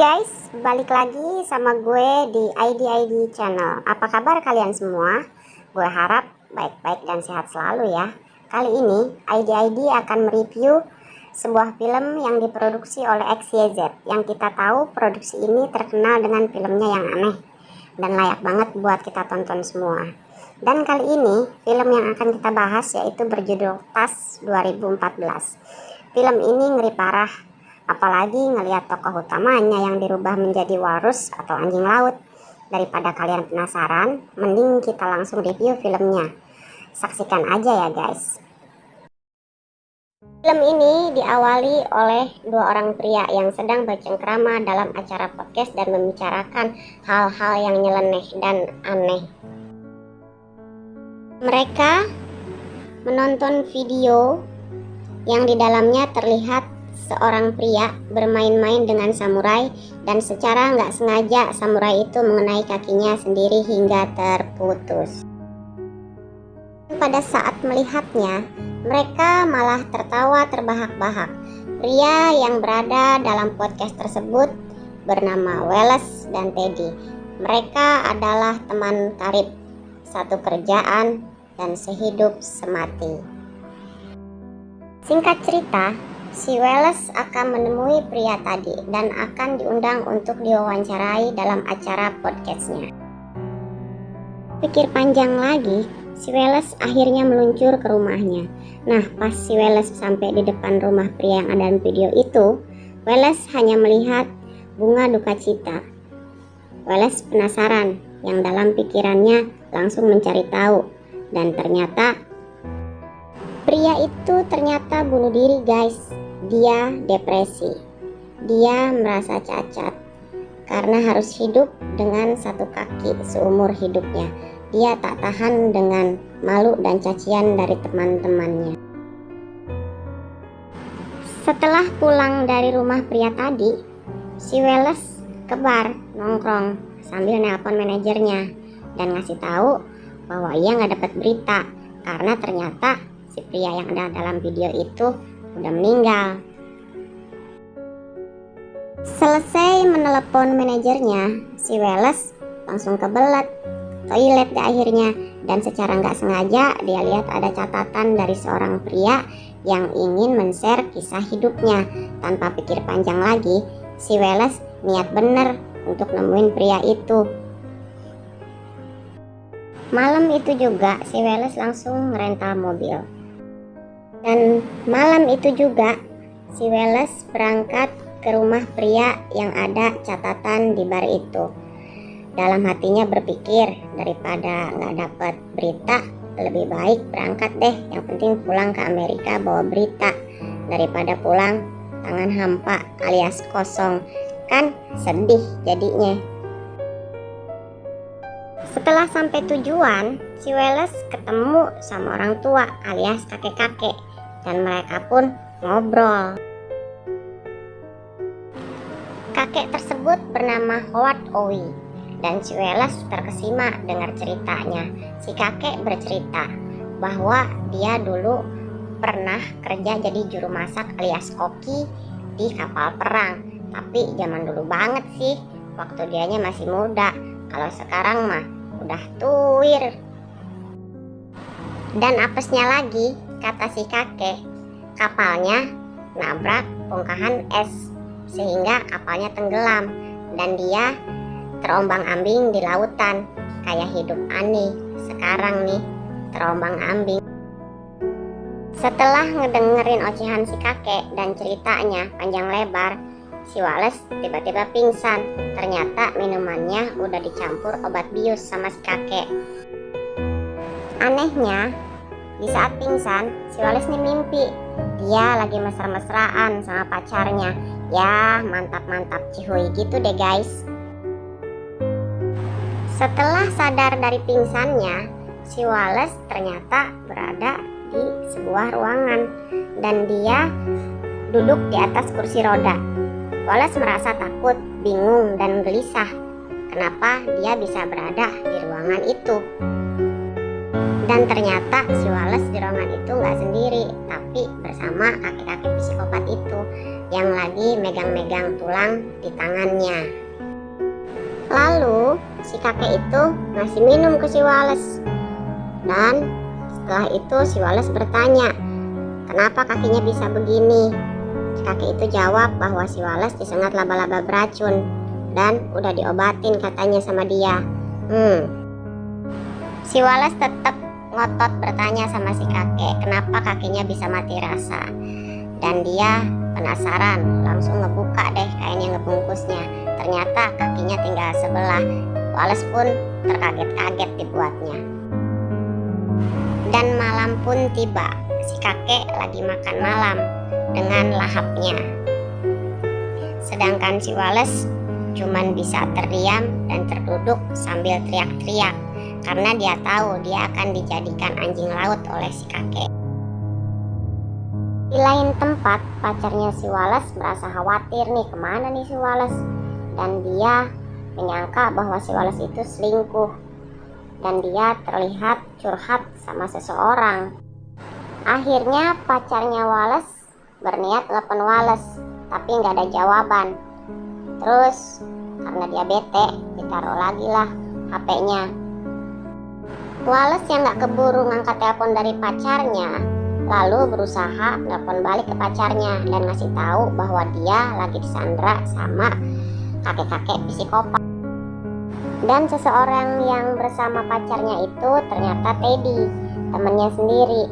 Guys, balik lagi sama gue di ID Channel. Apa kabar kalian semua? Gue harap baik-baik dan sehat selalu ya. Kali ini ID akan mereview sebuah film yang diproduksi oleh XYZ. Yang kita tahu produksi ini terkenal dengan filmnya yang aneh dan layak banget buat kita tonton semua. Dan kali ini film yang akan kita bahas yaitu berjudul Tas 2014. Film ini ngeri parah. Apalagi ngelihat tokoh utamanya yang dirubah menjadi walrus atau anjing laut. Daripada kalian penasaran, mending kita langsung review filmnya. Saksikan aja ya guys. Film ini diawali oleh dua orang pria yang sedang bercengkrama dalam acara podcast dan membicarakan hal-hal yang nyeleneh dan aneh. Mereka menonton video yang di dalamnya terlihat seorang pria bermain-main dengan samurai dan secara nggak sengaja samurai itu mengenai kakinya sendiri hingga terputus. Pada saat melihatnya, mereka malah tertawa terbahak-bahak. Pria yang berada dalam podcast tersebut bernama Wallace dan Teddy. Mereka adalah teman karib, satu kerjaan dan sehidup semati. Singkat cerita, si Wallace akan menemui pria tadi dan akan diundang untuk diwawancarai dalam acara podcastnya. Pikir panjang lagi, si Wallace akhirnya meluncur ke rumahnya. Nah, pas si Wallace sampai di depan rumah pria yang ada dalam video itu, Wallace hanya melihat bunga duka cita. Wallace penasaran, yang dalam pikirannya langsung mencari tahu, dan ternyata pria itu ternyata bunuh diri guys. Dia depresi. Dia merasa cacat karena harus hidup dengan satu kaki seumur hidupnya. Dia tak tahan dengan malu dan cacian dari teman-temannya. Setelah pulang dari rumah pria tadi, si Wallace ke bar nongkrong sambil nelpon manajernya dan ngasih tahu bahwa ia nggak dapat berita karena ternyata si pria yang ada dalam video itu udah meninggal. Selesai menelepon manajernya, si Wallace langsung kebelet toilet deh akhirnya, dan secara nggak sengaja dia lihat ada catatan dari seorang pria yang ingin men-share kisah hidupnya. Tanpa pikir panjang lagi, si Wallace niat bener untuk nemuin pria itu. Malam itu juga si Wallace langsung rental mobil. Dan malam itu juga si Wallace berangkat ke rumah pria yang ada catatan di bar itu. Dalam hatinya berpikir, daripada nggak dapat berita, lebih baik berangkat deh. Yang penting pulang ke Amerika bawa berita, daripada pulang tangan hampa alias kosong. Kan sedih jadinya. Setelah sampai tujuan, si Wallace ketemu sama orang tua alias kakek-kakek. Dan mereka pun ngobrol. Kakek tersebut bernama Howard Owie. Dan si Wallace terkesima dengar ceritanya. Si kakek bercerita bahwa dia dulu pernah kerja jadi juru masak alias koki di kapal perang. Tapi zaman dulu banget sih, waktu dianya masih muda. Kalau sekarang mah udah tuir. Dan apesnya lagi, kata si kakek, kapalnya nabrak bongkahan es sehingga kapalnya tenggelam dan dia terombang-ambing di lautan. Kayak hidup aneh sekarang nih, terombang-ambing. Setelah ngedengerin ocehan si kakek dan ceritanya panjang lebar, si Wallace tiba-tiba pingsan. Ternyata minumannya udah dicampur obat bius sama si kakek. Anehnya, di saat pingsan, si Wallace nih mimpi dia lagi mesra-mesraan sama pacarnya. Ya, mantap-mantap cihuy gitu deh guys. Setelah sadar dari pingsannya, si Wallace ternyata berada di sebuah ruangan dan dia duduk di atas kursi roda. Wallace merasa takut, bingung, dan gelisah. Kenapa dia bisa berada di ruangan itu? Dan ternyata si Wallace di ruangan itu nggak sendiri, tapi bersama kakek-kakek psikopat itu. yang lagi megang-megang tulang di tangannya. Lalu si kakek itu ngasih minum ke si Wallace. Dan setelah itu si Wallace bertanya, kenapa kakinya bisa begini? Si kakek itu jawab bahwa si Wallace disengat laba-laba beracun dan udah diobatin katanya sama dia. Si Wallace tetap ngotot bertanya sama si kakek kenapa kakinya bisa mati rasa. Dan dia penasaran, langsung ngebuka deh kain yang ngebungkusnya. Ternyata kakinya tinggal sebelah. Wallace pun terkaget-kaget dibuatnya. Dan malam pun tiba. Si kakek lagi makan malam dengan lahapnya. Sedangkan si Wallace cuman bisa terdiam dan terduduk sambil teriak-teriak karena dia tahu dia akan dijadikan anjing laut oleh si kakek. Di lain tempat, pacarnya si Wallace merasa khawatir nih, kemana nih si Wallace. Dan dia menyangka bahwa si Wallace itu selingkuh. Dan dia terlihat curhat sama seseorang. Akhirnya pacarnya Wallace berniat telepon Wallace, tapi nggak ada jawaban. Terus karena dia bete, ditaruh lagi lah HP-nya. Wallace yang nggak keburu ngangkat telepon dari pacarnya, lalu berusaha telepon balik ke pacarnya dan ngasih tahu bahwa dia lagi disandra sama kakek-kakek psikopat. Dan seseorang yang bersama pacarnya itu ternyata Teddy, temennya sendiri.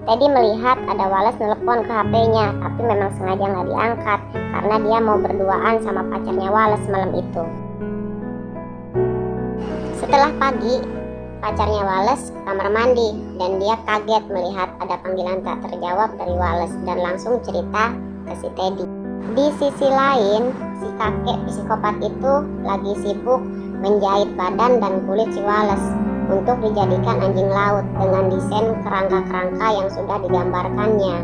Teddy melihat ada Wallace nelpon ke HP-nya, tapi memang sengaja nggak diangkat karena dia mau berduaan sama pacarnya Wallace malam itu. Setelah pagi, pacarnya Wallace ke kamar mandi dan dia kaget melihat ada panggilan tak terjawab dari Wallace dan langsung cerita ke si Teddy. Di sisi lain, si kakek psikopat itu lagi sibuk menjahit badan dan kulit si Wallace untuk dijadikan anjing laut dengan desain kerangka-kerangka yang sudah digambarkannya.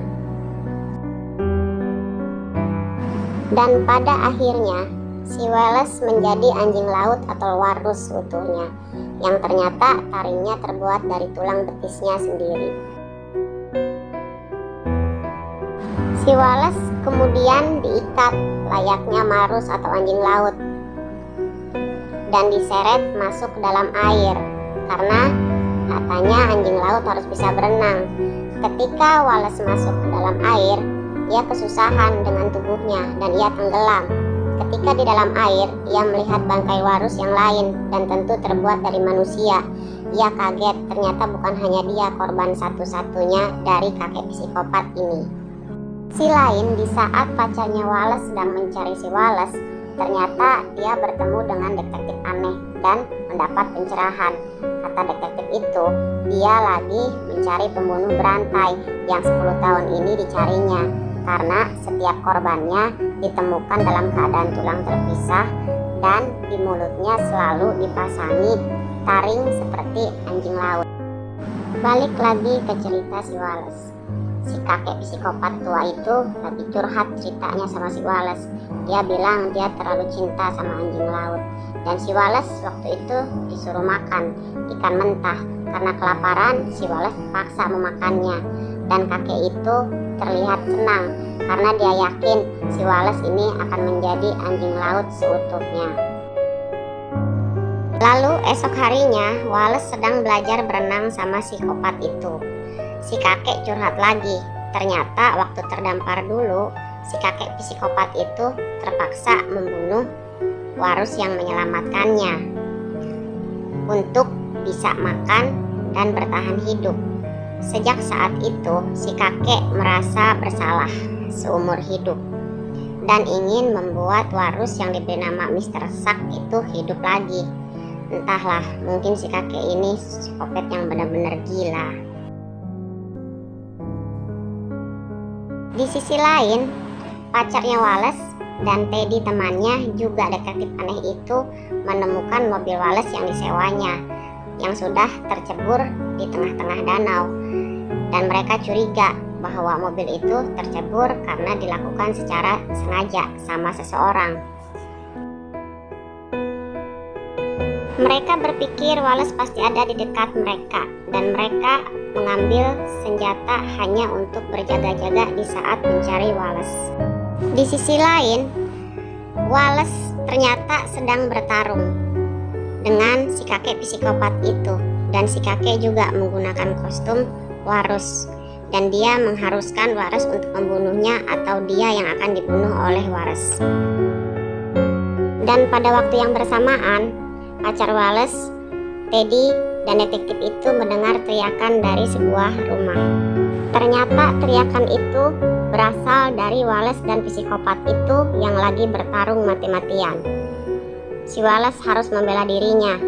Dan pada akhirnya, si Wallace menjadi anjing laut atau walrus utuhnya, yang ternyata taringnya terbuat dari tulang betisnya sendiri. Si Wallace kemudian diikat layaknya marus atau anjing laut dan diseret masuk ke dalam air karena katanya anjing laut harus bisa berenang. Ketika Wallace masuk ke dalam air, ia kesusahan dengan tubuhnya dan ia tenggelam. Ketika di dalam air, ia melihat bangkai walrus yang lain dan tentu terbuat dari manusia. Ia kaget, ternyata bukan hanya dia korban satu-satunya dari kakek psikopat ini. Si lain, di saat pacarnya Wallace sedang mencari si Wallace, ternyata dia bertemu dengan detektif aneh dan mendapat pencerahan. Kata detektif itu, dia lagi mencari pembunuh berantai yang 10 tahun ini dicarinya. Karena setiap korbannya ditemukan dalam keadaan tulang terpisah dan di mulutnya selalu dipasangi taring seperti anjing laut. Balik lagi ke cerita si Wallace. Si kakek psikopat tua itu lagi curhat ceritanya sama si Wallace. Dia bilang dia terlalu cinta sama anjing laut. Dan si Wallace waktu itu disuruh makan ikan mentah. Karena kelaparan, si Wallace terpaksa memakannya. Dan kakek itu terlihat senang karena dia yakin si Wallace ini akan menjadi anjing laut seutuhnya. Lalu esok harinya Wallace sedang belajar berenang sama psikopat itu. Si kakek curhat lagi. Ternyata waktu terdampar dulu, si kakek psikopat itu terpaksa membunuh walrus yang menyelamatkannya untuk bisa makan dan bertahan hidup. Sejak saat itu, si kakek merasa bersalah seumur hidup dan ingin membuat walrus yang diberi nama Mr. Shark itu hidup lagi. Entahlah, mungkin si kakek ini psikopat yang benar-benar gila. Di sisi lain, pacarnya Wallace dan Teddy temannya juga detektif aneh itu menemukan mobil Wallace yang disewanya yang sudah tercebur di tengah-tengah danau. Dan mereka curiga bahwa mobil itu tercebur karena dilakukan secara sengaja sama seseorang. Mereka berpikir Wallace pasti ada di dekat mereka dan mereka mengambil senjata hanya untuk berjaga-jaga di saat mencari Wallace. Di sisi lain, Wallace ternyata sedang bertarung dengan si kakek psikopat itu, dan si kakek juga menggunakan kostum Walrus, dan dia mengharuskan Walrus untuk membunuhnya atau dia yang akan dibunuh oleh Walrus. Dan pada waktu yang bersamaan, pacar Wallace, Teddy, dan detektif itu mendengar teriakan dari sebuah rumah. Ternyata teriakan itu berasal dari Wallace dan psikopat itu yang lagi bertarung mati-matian. Si Wallace harus membela dirinya,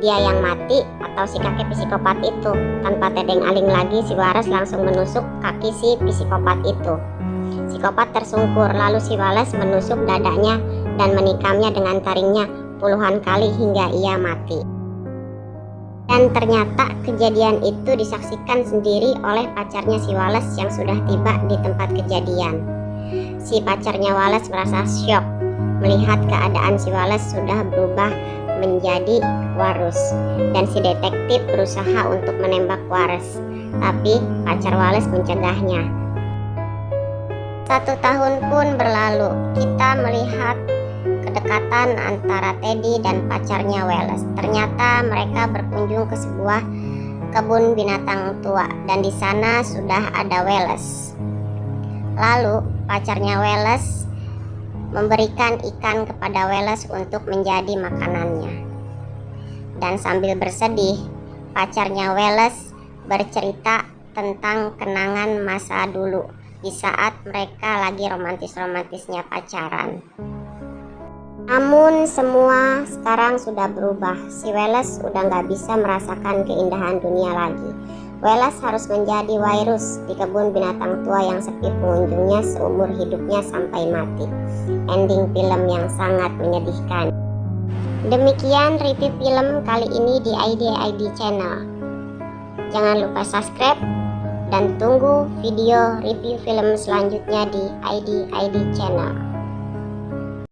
dia yang mati atau si kakek psikopat itu. Tanpa tedeng-aling lagi, si Wallace langsung menusuk kaki si psikopat itu. Psikopat tersungkur, lalu si Wallace menusuk dadanya dan menikamnya dengan taringnya puluhan kali hingga ia mati. Dan ternyata kejadian itu disaksikan sendiri oleh pacarnya si Wallace yang sudah tiba di tempat kejadian. Si pacarnya Wallace merasa syok melihat keadaan si Wallace sudah berubah menjadi Walrus, dan si detektif berusaha untuk menembak Wallace, tapi pacar Wallace mencegahnya. 1 tahun pun berlalu, kita melihat kedekatan antara Teddy dan pacarnya Wallace. Ternyata mereka berkunjung ke sebuah kebun binatang tua, dan di sana sudah ada Wallace. Lalu pacarnya Wallace memberikan ikan kepada Wallace untuk menjadi makanannya. Dan sambil bersedih, pacarnya Wallace bercerita tentang kenangan masa dulu di saat mereka lagi romantis-romantisnya pacaran. Namun semua sekarang sudah berubah. Si Wallace udah gak bisa merasakan keindahan dunia lagi. Wallace harus menjadi Walrus di kebun binatang tua yang sepi pengunjungnya seumur hidupnya sampai mati. Ending film yang sangat menyedihkan. Demikian review film kali ini di ID Channel. Jangan lupa subscribe dan tunggu video review film selanjutnya di ID Channel.